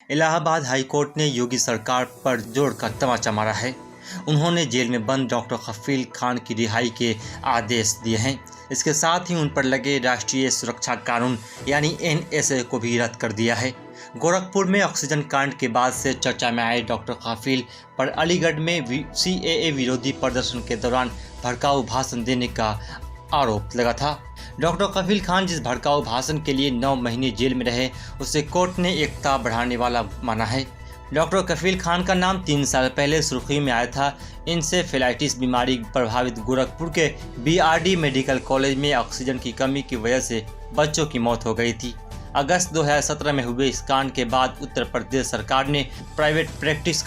Allahabad high court ने योगी सरकार पर जोरदार तमाचा मारा है। उन्होंने जेल में बंद डॉक्टर कफील खान की रिहाई के आदेश दिए हैं। इसके साथ ही उन पर लगे राष्ट्रीय सुरक्षा कानून यानी NSA को भी रद्द कर दिया है। गोरखपुर में ऑक्सीजन कांड के बाद से चर्चा में आए डॉक्टर कफील पर अलीगढ़ में CAA विरोधी प्रदर्शन के दौरान भड़काऊ भाषण देने का आरोप लगा था। डॉक्टर कफील खान जिस भड़काऊ भाषण के लिए 9 महीने जेल में रहे, उसे कोर्ट ने एकता बढ़ाने वाला माना है। डॉक्टर कफील खान का नाम 3 साल पहले सुर्खी में आया था। इंसेफेलाइटिस बीमारी प्रभावित गोरखपुर के BRD मेडिकल कॉलेज में ऑक्सीजन की कमी की वजह से बच्चों की मौत हो गई थी। अगस्त 2017 में हुए इस कांड के बाद उत्तर प्रदेश सरकार ने प्राइवेट प्रैक्टिस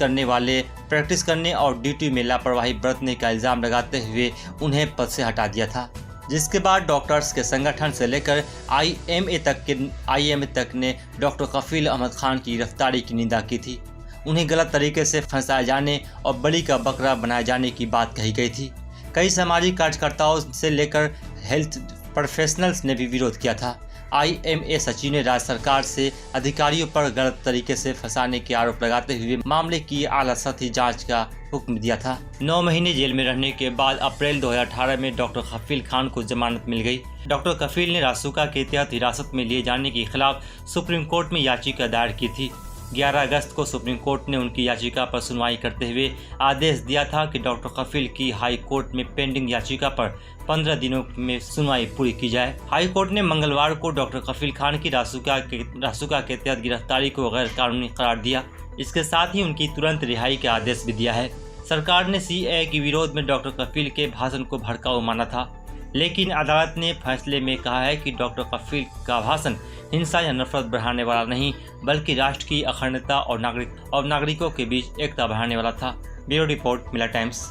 करने और ड्यूटी में लापरवाही बरतने का इल्ज़ाम लगाते हुए उन्हें पद से हटा दिया था, जिसके बाद डॉक्टर्स के संगठन से लेकर IMA तक ने डॉक्टर कफील अहमद खान की गिरफ्तारी की निंदा की थी। उन्हें गलत तरीके से फंसाए जाने और बलि का बकरा बनाए जाने की बात कही गई थी। कई सामाजिक कार्यकर्ताओं से लेकर हेल्थ प्रोफेशनल्स ने भी विरोध किया था। IMA सचिव ने राज्य सरकार से अधिकारियों पर गलत तरीके से फंसाने के आरोप लगाते हुए मामले की आला सतही जांच का हुक्म दिया था। 9 महीने जेल में रहने के बाद अप्रैल 2018 में डॉक्टर कफील खान को जमानत मिल गई। डॉक्टर कफील ने रासुका के तहत हिरासत में लिए जाने के खिलाफ सुप्रीम कोर्ट में याचिका दायर की थी। 11 अगस्त को सुप्रीम कोर्ट ने उनकी याचिका पर सुनवाई करते हुए आदेश दिया था कि डॉक्टर कफील की हाई कोर्ट में पेंडिंग याचिका पर 15 दिनों में सुनवाई पूरी की जाए। हाई कोर्ट ने मंगलवार को डॉक्टर कफील खान की रासुका के तहत गिरफ्तारी को गैर कानूनी करार दिया। इसके साथ ही उनकी तुरंत रिहाई का आदेश भी दिया है। सरकार ने CAA के विरोध में डॉक्टर कफील के भाषण को भड़काऊ माना था, लेकिन अदालत ने फैसले में कहा है कि डॉक्टर कफील का भाषण हिंसा या नफरत बढ़ाने वाला नहीं, बल्कि राष्ट्र की अखंडता और नागरिकों के बीच एकता बढ़ाने वाला था। ब्यूरो रिपोर्ट, मिला टाइम्स।